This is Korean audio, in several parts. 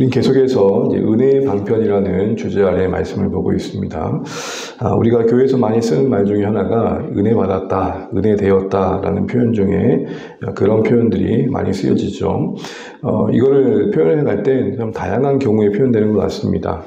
우린 계속해서 이제 은혜의 방편이라는 주제 아래 말씀을 보고 있습니다. 우리가 교회에서 많이 쓰는 말 중에 하나가 은혜 받았다, 은혜 되었다라는 표현 중에 그런 표현들이 많이 쓰여지죠. 이거를 표현해 갈 때 좀 다양한 경우에 표현되는 것 같습니다.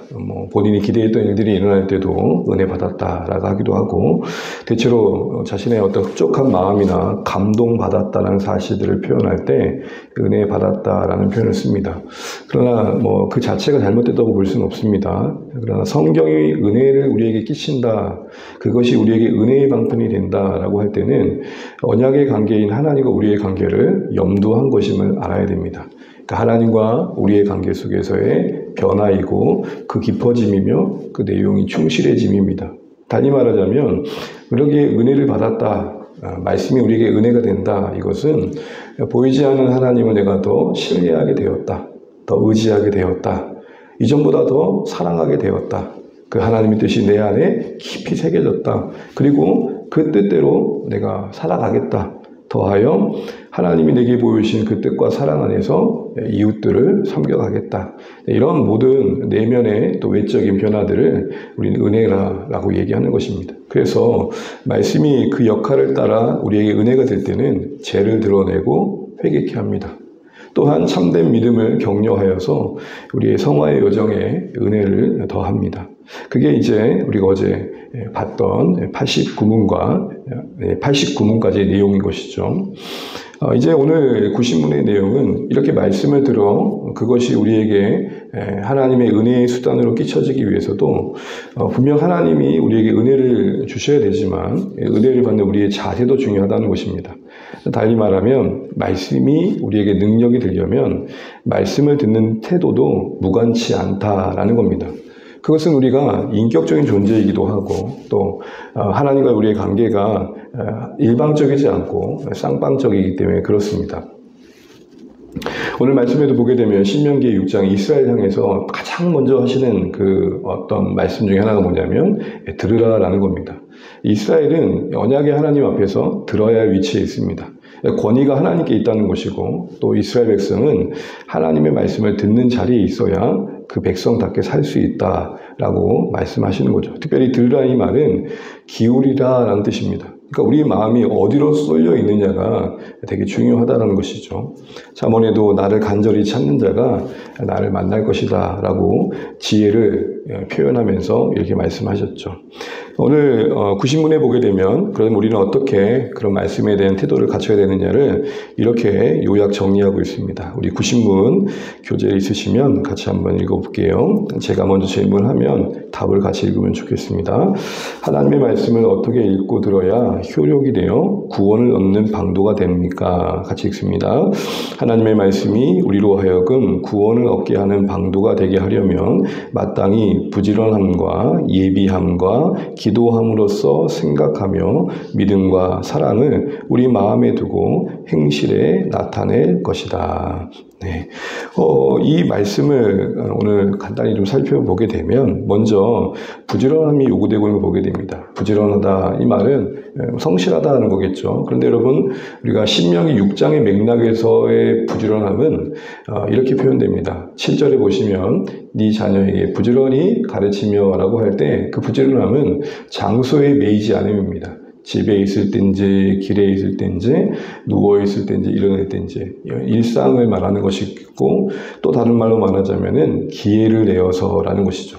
본인이 기대했던 일들이 일어날 때도 은혜 받았다라고 하기도 하고, 대체로 자신의 어떤 흡족한 마음이나 감동 받았다는 사실들을 표현할 때 은혜 받았다라는 표현을 씁니다. 그러나 그 자체가 잘못됐다고 볼 수는 없습니다. 그러나 성경이 은혜를 우리에게 끼친다, 그것이 우리에게 은혜의 방편이 된다라고 할 때는 언약의 관계인 하나님과 우리의 관계를 염두한 것임을 알아야 됩니다. 그러니까 하나님과 우리의 관계 속에서의 변화이고 그 깊어짐이며 그 내용이 충실해짐입니다. 달리 말하자면 우리에게 은혜를 받았다, 말씀이 우리에게 은혜가 된다, 이것은 보이지 않는 하나님을 내가 더 신뢰하게 되었다, 더 의지하게 되었다, 이전보다 더 사랑하게 되었다, 그 하나님의 뜻이 내 안에 깊이 새겨졌다, 그리고 그 뜻대로 내가 살아가겠다, 더하여 하나님이 내게 보여주신 그 뜻과 사랑 안에서 이웃들을 섬겨가겠다, 이런 모든 내면의 또 외적인 변화들을 우리는 은혜라고 얘기하는 것입니다. 그래서 말씀이 그 역할을 따라 우리에게 은혜가 될 때는 죄를 드러내고 회개케 합니다. 또한 참된 믿음을 격려하여서 우리의 성화의 여정에 은혜를 더합니다. 그게 이제 우리가 어제 봤던 89문까지의 내용인 것이죠. 이제 오늘 90문의 내용은 이렇게 말씀을 들어 그것이 우리에게 하나님의 은혜의 수단으로 끼쳐지기 위해서도 분명 하나님이 우리에게 은혜를 주셔야 되지만 은혜를 받는 우리의 자세도 중요하다는 것입니다. 달리 말하면 말씀이 우리에게 능력이 되려면 말씀을 듣는 태도도 무관치 않다라는 겁니다. 그것은 우리가 인격적인 존재이기도 하고 또 하나님과 우리의 관계가 일방적이지 않고 쌍방적이기 때문에 그렇습니다. 오늘 말씀에도 보게 되면 신명기 6장 이스라엘 향해서 가장 먼저 하시는 그 어떤 말씀 중에 하나가 뭐냐면 들으라라는 겁니다. 이스라엘은 언약의 하나님 앞에서 들어야 할 위치에 있습니다. 권위가 하나님께 있다는 것이고 또 이스라엘 백성은 하나님의 말씀을 듣는 자리에 있어야 그 백성답게 살 수 있다라고 말씀하시는 거죠. 특별히 들으라 이 말은 기울이라라는 뜻입니다. 그러니까 우리 마음이 어디로 쏠려 있느냐가 되게 중요하다는 것이죠. 잠언에도 나를 간절히 찾는 자가 나를 만날 것이다 라고 지혜를 표현하면서 이렇게 말씀하셨죠. 오늘 90문에 보게 되면 그럼 우리는 어떻게 그런 말씀에 대한 태도를 갖춰야 되느냐를 이렇게 요약 정리하고 있습니다. 우리 90문 교재에 있으시면 같이 한번 읽어볼게요. 제가 먼저 질문하면 답을 같이 읽으면 좋겠습니다. 하나님의 말씀을 어떻게 읽고 들어야 효력이 되어 구원을 얻는 방도가 됩니까? 같이 읽습니다. 하나님의 말씀이 우리로 하여금 구원을 얻게 하는 방도가 되게 하려면 마땅히 부지런함과 예비함과 기도함으로써 생각하며 믿음과 사랑을 우리 마음에 두고 행실에 나타낼 것이다. 네. 이 말씀을 오늘 간단히 좀 살펴보게 되면 먼저 부지런함이 요구되고 있는 걸 보게 됩니다. 부지런하다 이 말은 성실하다는 거겠죠. 그런데 여러분 우리가 신명기 6장의 맥락에서의 부지런함은 이렇게 표현됩니다. 7절에 보시면 네 자녀에게 부지런히 가르치며 라고 할 때 그 부지런함은 장소에 매이지 않음입니다. 집에 있을 땐지, 길에 있을 땐지, 누워있을 땐지, 일어날 땐지, 일상을 말하는 것이고, 또 다른 말로 말하자면은 기회를 내어서라는 것이죠.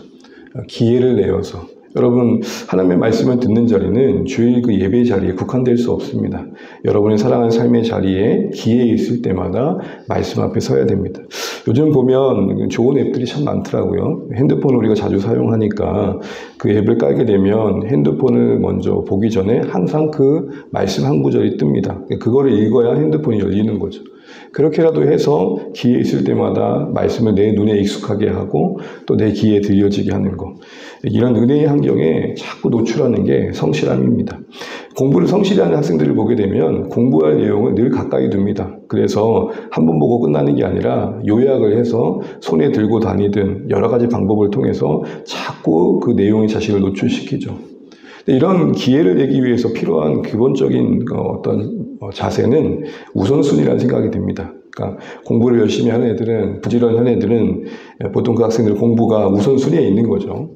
기회를 내어서. 여러분, 하나님의 말씀을 듣는 자리는 주일 그 예배 자리에 국한될 수 없습니다. 여러분의 사랑하는 삶의 자리에 기회 있을 때마다 말씀 앞에 서야 됩니다. 요즘 보면 좋은 앱들이 참 많더라고요. 핸드폰을 우리가 자주 사용하니까 그 앱을 깔게 되면 핸드폰을 먼저 보기 전에 항상 그 말씀 한 구절이 뜹니다. 그거를 읽어야 핸드폰이 열리는 거죠. 그렇게라도 해서 기회 있을 때마다 말씀을 내 눈에 익숙하게 하고 또 내 귀에 들려지게 하는 것. 이런 은혜의 환경에 자꾸 노출하는 게 성실함입니다. 공부를 성실히 하는 학생들을 보게 되면 공부할 내용을 늘 가까이 둡니다. 그래서 한 번 보고 끝나는 게 아니라 요약을 해서 손에 들고 다니든 여러 가지 방법을 통해서 자꾸 그 내용의 자식을 노출시키죠. 이런 기회를 내기 위해서 필요한 기본적인 어떤 자세는 우선순위라는 생각이 듭니다. 그러니까 공부를 열심히 하는 애들은, 부지런한 애들은 보통 그 학생들 공부가 우선순위에 있는 거죠.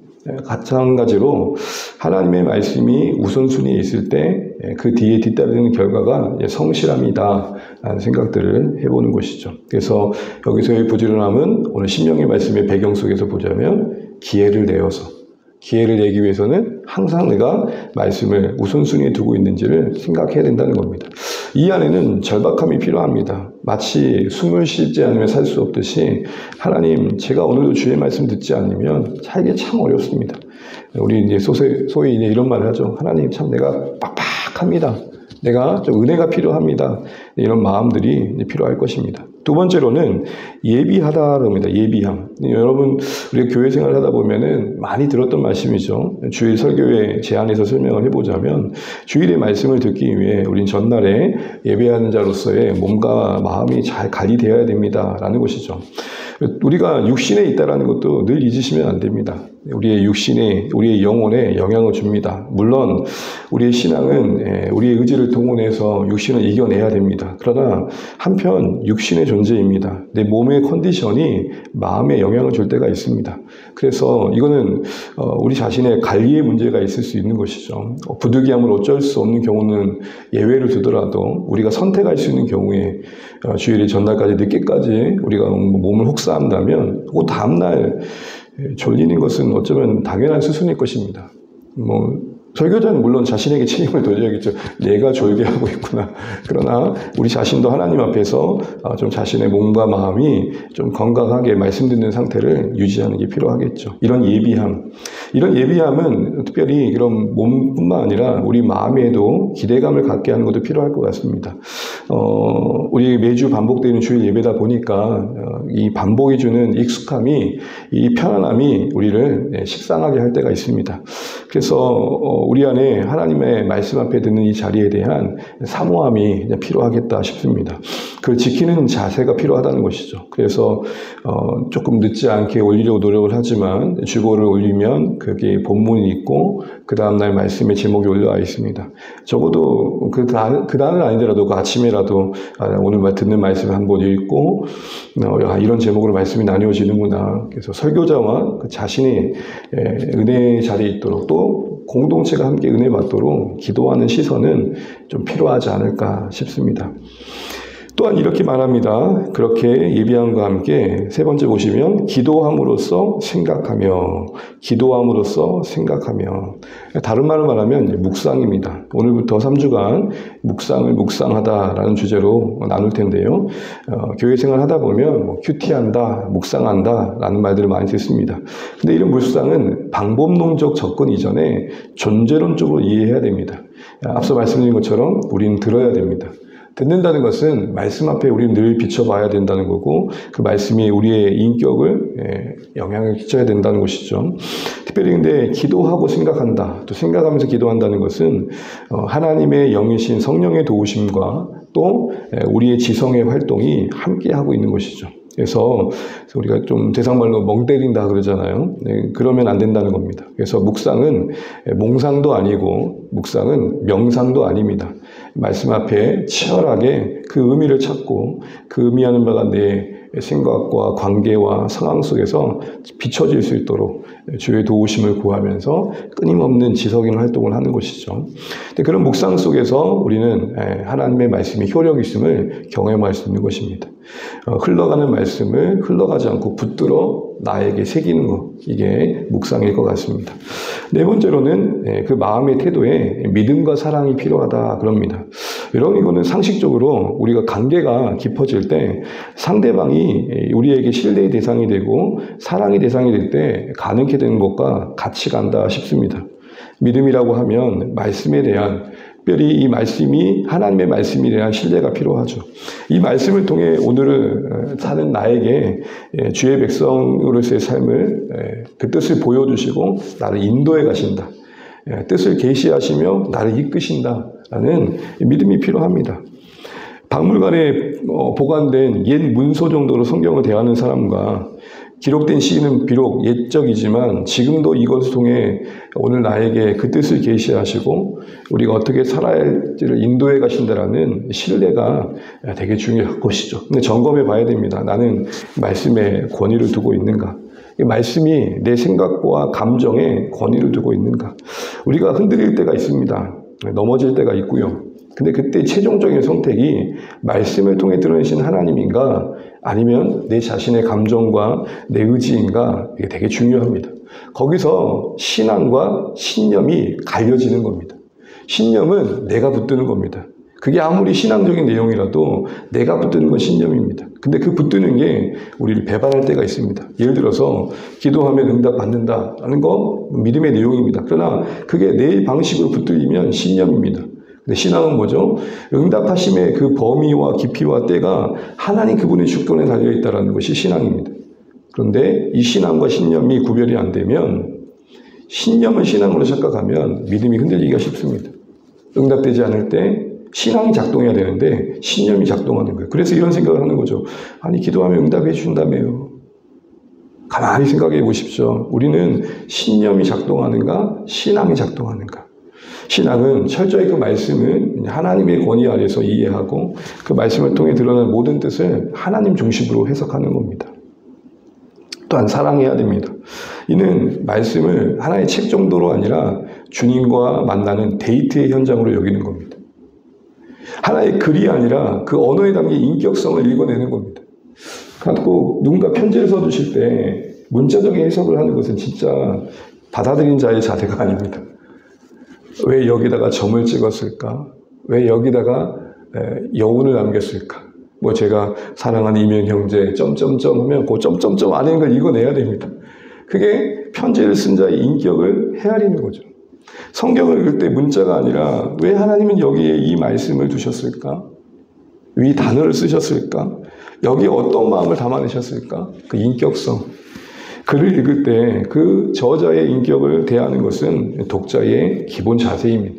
마찬가지로 하나님의 말씀이 우선순위에 있을 때 그 뒤에 뒤따르는 결과가 성실함이다 라는 생각들을 해보는 것이죠. 그래서 여기서의 부지런함은 오늘 신명의 말씀의 배경 속에서 보자면 기회를 내기 위해서는 항상 내가 말씀을 우선순위에 두고 있는지를 생각해야 된다는 겁니다. 이 안에는 절박함이 필요합니다. 마치 숨을 쉬지 않으면 살 수 없듯이 하나님, 제가 오늘도 주의 말씀 듣지 않으면 살기 참 어렵습니다. 우리 이제 소위 이제 이런 말을 하죠. 하나님, 참 내가 빡빡합니다. 내가 좀 은혜가 필요합니다. 이런 마음들이 필요할 것입니다. 두 번째로는 예비하다라고 합니다. 예비함. 여러분, 우리 교회 생활을 하다 보면은 많이 들었던 말씀이죠. 주일 설교회 제안해서 설명을 해보자면, 주일의 말씀을 듣기 위해 우린 전날에 예배하는 자로서의 몸과 마음이 잘 관리되어야 됩니다라는 것이죠. 우리가 육신에 있다라는 것도 늘 잊으시면 안 됩니다. 우리의 육신에, 우리의 영혼에 영향을 줍니다. 물론 우리의 신앙은 우리의 의지를 동원해서 육신을 이겨내야 됩니다. 그러나 한편 육신의 존재입니다. 내 몸의 컨디션이 마음에 영향을 줄 때가 있습니다. 그래서 이거는 우리 자신의 관리에 문제가 있을 수 있는 것이죠. 부득이함을 어쩔 수 없는 경우는 예외를 두더라도 우리가 선택할 수 있는 경우에 주일의 전날까지 늦게까지 우리가 몸을 혹사한다면 그 다음날 졸리는 것은 어쩌면 당연한 수순일 것입니다. 설교자는 물론 자신에게 책임을 돌려야겠죠. 내가 졸게 하고 있구나. 그러나 우리 자신도 하나님 앞에서 좀 자신의 몸과 마음이 좀 건강하게 말씀 듣는 상태를 유지하는 게 필요하겠죠. 이런 예비함은 특별히 이런 몸뿐만 아니라 우리 마음에도 기대감을 갖게 하는 것도 필요할 것 같습니다. 우리 매주 반복되는 주일 예배다 보니까 이 반복이 주는 익숙함이, 이 편안함이 우리를 식상하게 할 때가 있습니다. 그래서 우리 안에 하나님의 말씀 앞에 듣는 이 자리에 대한 사모함이 필요하겠다 싶습니다. 그걸 지키는 자세가 필요하다는 것이죠. 그래서 조금 늦지 않게 올리려고 노력을 하지만 주보를 올리면 거기에 본문이 있고 그 다음날 말씀의 제목이 올라와 있습니다. 적어도 그 다음은 아니더라도 그 아침에라도 오늘 듣는 말씀을 한번 읽고 이런 제목으로 말씀이 나뉘어지는구나. 그래서 설교자와 그 자신이 은혜의 자리에 있도록 또 공동체가 함께 은혜 받도록 기도하는 시선은 좀 필요하지 않을까 싶습니다. 또한 이렇게 말합니다. 그렇게 예비함과 함께 세 번째 보시면 기도함으로써 생각하며 다른 말로 말하면 묵상입니다. 오늘부터 3주간 묵상을 묵상하다라는 주제로 나눌 텐데요. 교회 생활 하다 보면 큐티한다, 묵상한다 라는 말들을 많이 듣습니다. 근데 이런 묵상은 방법론적 접근 이전에 존재론적으로 이해해야 됩니다. 앞서 말씀드린 것처럼 우리는 들어야 됩니다. 듣는다는 것은 말씀 앞에 우리는 늘 비춰봐야 된다는 거고 그 말씀이 우리의 인격을 영향을 끼쳐야 된다는 것이죠. 특별히 근데 기도하고 생각한다, 또 생각하면서 기도한다는 것은 하나님의 영이신 성령의 도우심과 또 우리의 지성의 활동이 함께하고 있는 것이죠. 그래서 우리가 좀 대상말로 멍 때린다 그러잖아요. 그러면 안 된다는 겁니다. 그래서 묵상은 몽상도 아니고 묵상은 명상도 아닙니다. 말씀 앞에 치열하게 그 의미를 찾고 그 의미하는 바가 내 생각과 관계와 상황 속에서 비춰질 수 있도록 주의 도우심을 구하면서 끊임없는 지성인 활동을 하는 것이죠. 근데 그런 묵상 속에서 우리는 하나님의 말씀이 효력이 있음을 경험할 수 있는 것입니다. 흘러가는 말씀을 흘러가지 않고 붙들어 나에게 새기는 것, 이게 묵상일 것 같습니다. 네 번째로는 그 마음의 태도에 믿음과 사랑이 필요하다 그럽니다. 여러분, 이거는 상식적으로 우리가 관계가 깊어질 때 상대방이 우리에게 신뢰의 대상이 되고 사랑의 대상이 될 때 가능케 되는 것과 같이 간다 싶습니다. 믿음이라고 하면 말씀에 대한, 특별히 이 말씀이 하나님의 말씀에 대한 신뢰가 필요하죠. 이 말씀을 통해 오늘을 사는 나에게 주의 백성으로서의 삶을 그 뜻을 보여주시고 나를 인도해 가신다. 뜻을 계시하시며 나를 이끄신다라는 믿음이 필요합니다. 박물관에 보관된 옛 문서 정도로 성경을 대하는 사람과 기록된 시기는 비록 옛적이지만 지금도 이것을 통해 오늘 나에게 그 뜻을 계시하시고 우리가 어떻게 살아야 할지를 인도해 가신다라는 신뢰가 되게 중요한 것이죠. 근데 점검해 봐야 됩니다. 나는 말씀에 권위를 두고 있는가? 이 말씀이 내 생각과 감정에 권위를 두고 있는가? 우리가 흔들릴 때가 있습니다. 넘어질 때가 있고요. 근데 그때 최종적인 선택이 말씀을 통해 드러내신 하나님인가 아니면 내 자신의 감정과 내 의지인가 이게 되게 중요합니다. 거기서 신앙과 신념이 갈려지는 겁니다. 신념은 내가 붙드는 겁니다. 그게 아무리 신앙적인 내용이라도 내가 붙드는 건 신념입니다. 근데 그 붙드는 게 우리를 배반할 때가 있습니다. 예를 들어서 기도하면 응답 받는다라는 거 믿음의 내용입니다. 그러나 그게 내 방식으로 붙들리면 신념입니다. 근데 신앙은 뭐죠? 응답하심의 그 범위와 깊이와 때가 하나님 그분의 주권에 달려있다는 것이 신앙입니다. 그런데 이 신앙과 신념이 구별이 안 되면 신념을 신앙으로 착각하면 믿음이 흔들리기가 쉽습니다. 응답되지 않을 때 신앙이 작동해야 되는데 신념이 작동하는 거예요. 그래서 이런 생각을 하는 거죠. 아니 기도하면 응답해 주신다며요. 가만히 생각해 보십시오. 우리는 신념이 작동하는가 신앙이 작동하는가. 신앙은 철저히 그 말씀은 하나님의 권위 아래서 이해하고 그 말씀을 통해 드러난 모든 뜻을 하나님 중심으로 해석하는 겁니다. 또한 사랑해야 됩니다. 이는 말씀을 하나의 책 정도로 아니라 주님과 만나는 데이트의 현장으로 여기는 겁니다. 하나의 글이 아니라 그 언어에 담긴 인격성을 읽어내는 겁니다. 꼭 누군가 편지를 써주실 때 문자적인 해석을 하는 것은 진짜 받아들인 자의 자세가 아닙니다. 왜 여기다가 점을 찍었을까? 왜 여기다가 여운을 남겼을까? 뭐 제가 사랑하는 이면 형제 점점점 하면 그 점점점 안에 있는 걸 읽어내야 됩니다. 그게 편지를 쓴 자의 인격을 헤아리는 거죠. 성경을 읽을 때 문자가 아니라 왜 하나님은 여기에 이 말씀을 두셨을까? 이 단어를 쓰셨을까? 여기에 어떤 마음을 담아내셨을까? 그 인격성. 글을 읽을 때 그 저자의 인격을 대하는 것은 독자의 기본 자세입니다.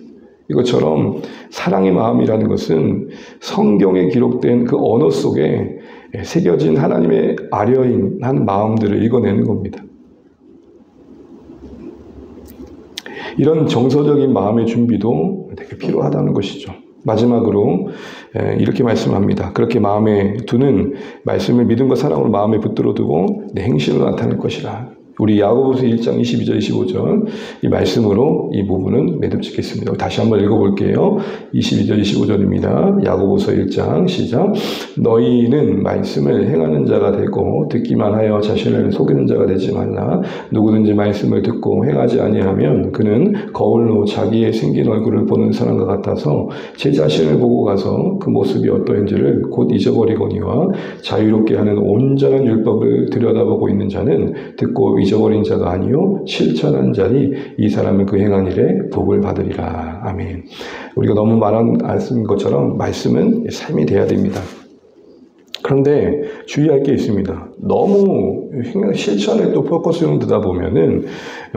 이것처럼 사랑의 마음이라는 것은 성경에 기록된 그 언어 속에 새겨진 하나님의 아련한 마음들을 읽어내는 겁니다. 이런 정서적인 마음의 준비도 되게 필요하다는 것이죠. 마지막으로 이렇게 말씀합니다. 그렇게 마음에 두는 말씀을 믿음과 사랑으로 마음에 붙들어 두고 내 행실로 나타낼 것이라. 우리 야고보서 1장 22절 25절 이 말씀으로 이 부분은 매듭 짓겠습니다. 다시 한번 읽어볼게요. 22절 25절입니다. 야고보서 1장 시작. 너희는 말씀을 행하는 자가 되고 듣기만 하여 자신을 속이는 자가 되지 말라. 누구든지 말씀을 듣고 행하지 아니하면 그는 거울로 자기의 생긴 얼굴을 보는 사람과 같아서 제 자신을 보고 가서 그 모습이 어떠한지를 곧 잊어버리거니와 자유롭게 하는 온전한 율법을 들여다보고 있는 자는 듣고 잊어버린 자가 아니요 실천한 자니 이 사람은 그 행한 일에 복을 받으리라. 아멘. 우리가 너무 말한 것처럼 말씀은 삶이 돼야 됩니다. 그런데 주의할 게 있습니다. 너무 실천에 또 포커스를 두다 보면은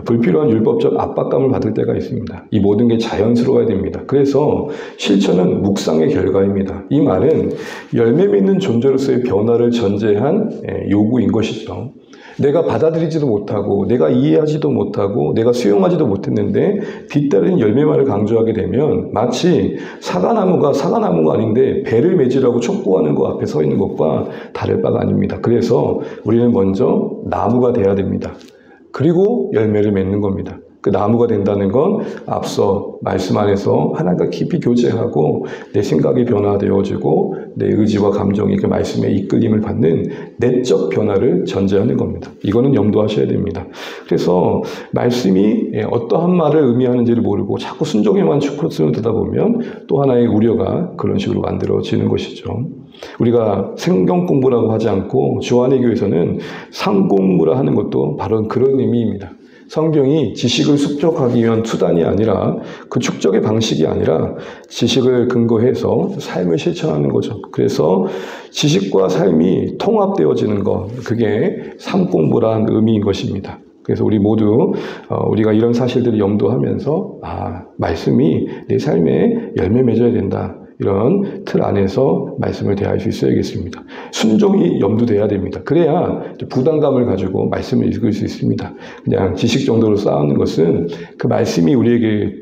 불필요한 율법적 압박감을 받을 때가 있습니다. 이 모든 게 자연스러워야 됩니다. 그래서 실천은 묵상의 결과입니다. 이 말은 열매 맺는 존재로서의 변화를 전제한 요구인 것이죠. 내가 받아들이지도 못하고 내가 이해하지도 못하고 내가 수용하지도 못했는데 뒤따른 열매만을 강조하게 되면 마치 사과나무가 사과나무가 아닌데 배를 맺으라고 촉구하는 것 앞에 서 있는 것과 다를 바가 아닙니다. 그래서 우리는 먼저 나무가 돼야 됩니다. 그리고 열매를 맺는 겁니다. 그 나무가 된다는 건 앞서 말씀 안에서 하나님과 깊이 교제하고 내 생각이 변화되어지고 내 의지와 감정이 그 말씀에 이끌림을 받는 내적 변화를 전제하는 겁니다. 이거는 염두하셔야 됩니다. 그래서 말씀이 어떠한 말을 의미하는지를 모르고 자꾸 순종에만 초점을 두다 보면 또 하나의 우려가 그런 식으로 만들어지는 것이죠. 우리가 성경 공부라고 하지 않고 주안의 교회에서는 상공부라 하는 것도 바로 그런 의미입니다. 성경이 지식을 축적하기 위한 수단이 아니라 그 축적의 방식이 아니라 지식을 근거해서 삶을 실천하는 거죠. 그래서 지식과 삶이 통합되어지는 것, 그게 삶 공부란 의미인 것입니다. 그래서 우리 모두 우리가 이런 사실들을 염두하면서 말씀이 내 삶에 열매 맺어야 된다. 이런 틀 안에서 말씀을 대할 수 있어야겠습니다. 순종이 염두돼야 됩니다. 그래야 부담감을 가지고 말씀을 읽을 수 있습니다. 그냥 지식 정도로 쌓는 것은 그 말씀이 우리에게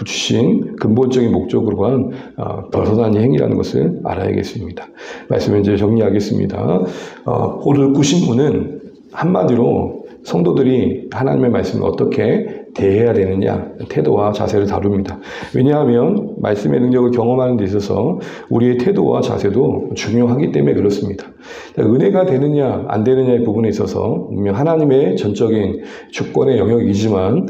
주신 근본적인 목적으로는 벗어난 행위라는 것을 알아야겠습니다. 말씀을 이제 정리하겠습니다. 오늘 구신문은 한마디로 성도들이 하나님의 말씀을 어떻게 대해야 되느냐 태도와 자세를 다룹니다. 왜냐하면 말씀의 능력을 경험하는 데 있어서 우리의 태도와 자세도 중요하기 때문에 그렇습니다. 은혜가 되느냐 안 되느냐의 부분에 있어서 분명 하나님의 전적인 주권의 영역이지만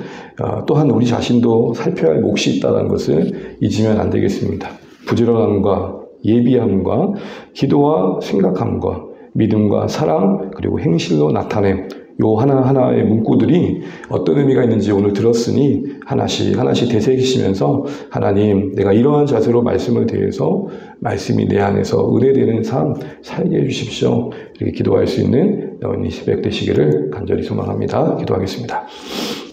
또한 우리 자신도 살펴야 할 몫이 있다는 것을 잊으면 안 되겠습니다. 부지런함과 예비함과 기도와 생각함과 믿음과 사랑 그리고 행실로 나타냄 요 하나하나의 문구들이 어떤 의미가 있는지 오늘 들었으니 하나씩 되새기시면서 하나님 내가 이러한 자세로 말씀을 대해서 말씀이 내 안에서 은혜되는 삶 살게 해주십시오. 이렇게 기도할 수 있는 이 새벽 되시기를 간절히 소망합니다. 기도하겠습니다.